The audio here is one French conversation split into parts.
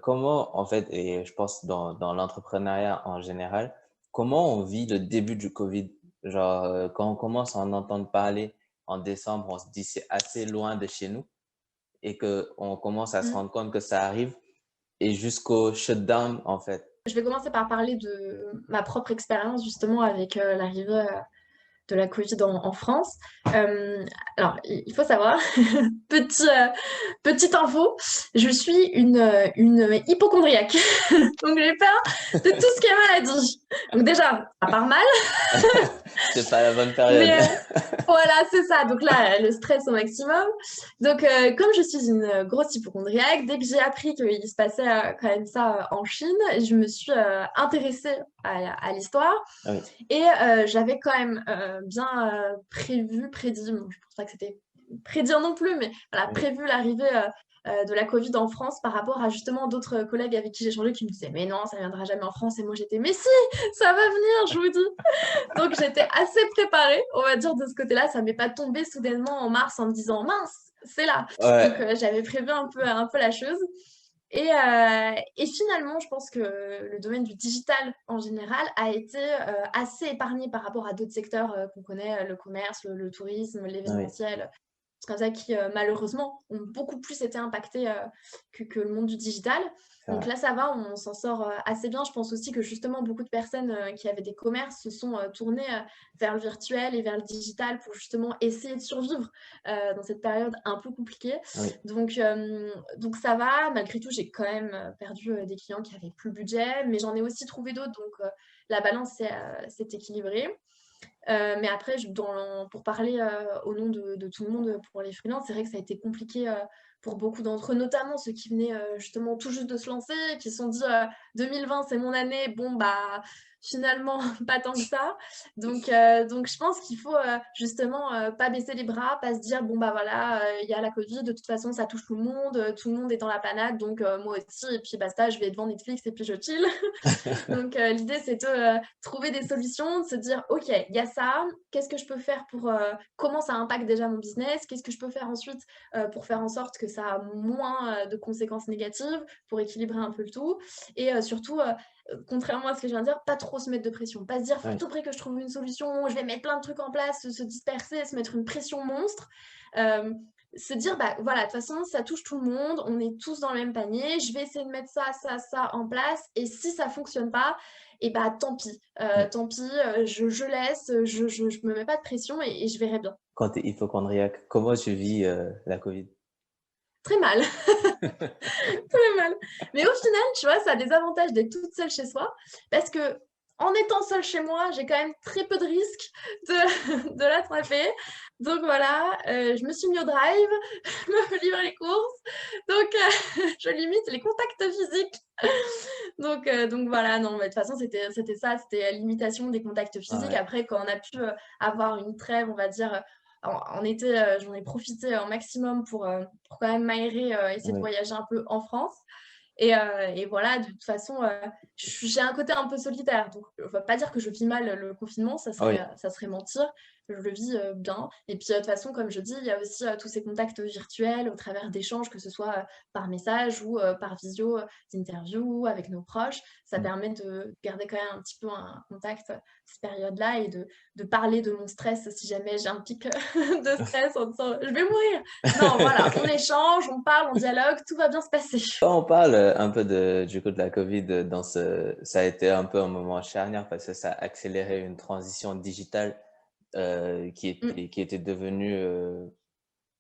Comment, en fait, et je pense dans l'entrepreneuriat en général, comment on vit le début du Covid? Genre, quand on commence à en entendre parler en décembre, on se dit: «C'est assez loin de chez nous» et qu'on commence à se Mmh. rendre compte que ça arrive et jusqu'au shutdown, en fait. Je vais commencer par parler de ma propre expérience justement avec, l'arrivée, de la Covid en France. Hem, alors il faut savoir, petit, petite info, je suis une hypocondriaque. Donc j'ai peur de tout ce qui est maladie. Donc déjà, ça part mal, C'est pas la bonne période. mais voilà, c'est ça. Donc là, le stress au maximum. Donc comme je suis une, grosse hypocondriaque, dès que j'ai appris qu'il se passait, quand même ça, en Chine, je me suis, intéressée à l'histoire Oui, et j'avais quand même, bien, prédit, bon, je pense pas que c'était prédire non plus, mais voilà, oui, prévu l'arrivée, de la Covid en France par rapport à justement d'autres, collègues avec qui j'ai échangé qui me disaient: «Mais non, ça viendra jamais en France» et moi j'étais: «Mais si, ça va venir, je vous dis!» Donc j'étais assez préparée, on va dire de ce côté-là, ça m'est pas tombé soudainement en mars en me disant: «Mince, c'est là!» Donc ouais, j'avais prévu un peu la chose et finalement, je pense que le domaine du digital, en général, a été, assez épargné par rapport à d'autres secteurs, qu'on connaît, le commerce, le tourisme, oui, l'événementiel. C'est comme ça qui, malheureusement, ont beaucoup plus été impactés, que le monde du digital. c'est Donc vrai. là, ça va, on s'en sort, assez bien. Je pense aussi que justement beaucoup de personnes, qui avaient des commerces se sont, tournées, vers le virtuel et vers le digital pour justement essayer de survivre, dans cette période un peu compliquée. Oui, Donc ça va. Malgré tout, j'ai quand même, perdu, des clients qui avaient plus le budget, mais j'en ai aussi trouvé d'autres, donc la balance s'est équilibrée. Mais après, pour parler, au nom de tout le monde, pour les freelances, c'est vrai que ça a été compliqué, pour beaucoup d'entre eux, notamment ceux qui venaient, justement tout juste de se lancer, qui se sont dit, «2020, c'est mon année, bon, bah, finalement, pas tant que ça». Donc je pense qu'il faut, justement, pas baisser les bras, pas se dire: «Bon, bah, voilà, il y a la covid, de toute façon, ça touche tout le monde est dans la panade, donc moi aussi et puis basta, je vais devant Netflix et puis je chill». Donc l'idée, c'est de, trouver des solutions, de se dire: «OK, il y a ça, qu'est-ce que je peux faire pour, comment ça impacte déjà mon business? Qu'est-ce que je peux faire ensuite, pour faire en sorte que ça a moins, de conséquences négatives, pour équilibrer un peu le tout?» Et surtout, contrairement à ce que je viens de dire, pas trop se mettre de pression. Pas se dire: «Faut à oui, tout prix que je trouve une solution, je vais mettre plein de trucs en place», se disperser, se mettre une pression monstre. Hem, Se dire: «Bah, voilà, de toute façon, ça touche tout le monde, on est tous dans le même panier, je vais essayer de mettre ça, ça, ça en place et si ça fonctionne pas et bah, oui. tant pis, je laisse, je me mets pas de pression et je verrai bien». Quand tu es hypocondriaque, comment tu vis, la Covid? Très mal, très mal. Mais au final, tu vois, ça a des avantages d'être toute seule chez soi parce qu'en étant seule chez moi, j'ai quand même très peu de risques de l'attraper. Donc voilà, je me suis mis au drive, je me livre les courses, donc je limite les contacts physiques. Donc voilà, non, mais de toute façon, c'était ça, c'était la limitation des contacts physiques. Ouais, Après, quand on a pu, avoir une trêve, on va dire, en été, j'en ai profité un maximum pour quand même m'aérer, essayer de oui, voyager un peu en France et voilà, de toute façon, j'ai un côté un peu solitaire, donc on va pas dire que je vis mal le confinement, oui, ça serait mentir. Je le vis, bien et puis, de toute façon, comme je dis, il y a aussi, tous ces contacts virtuels au travers d'échanges, que ce soit, par message ou, par visio, d'interviews avec nos proches. Ça mmh. permet de garder quand même un petit peu un contact, cette période-là et de parler de mon stress si jamais j'ai un pic, de stress en disant: «Je vais mourir». Non, voilà, on échange, on parle, on dialogue, tout va bien se passer. Quand on parle, un peu du coup de la Covid, dans ça a été un peu un moment charnière parce que ça a accéléré une transition digitale, Mmh, qui était devenue,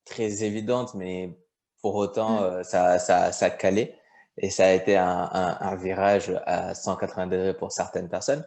très évidente, mais pour autant, mmh. ça a calé et ça a été un virage à 180 degrés pour certaines personnes.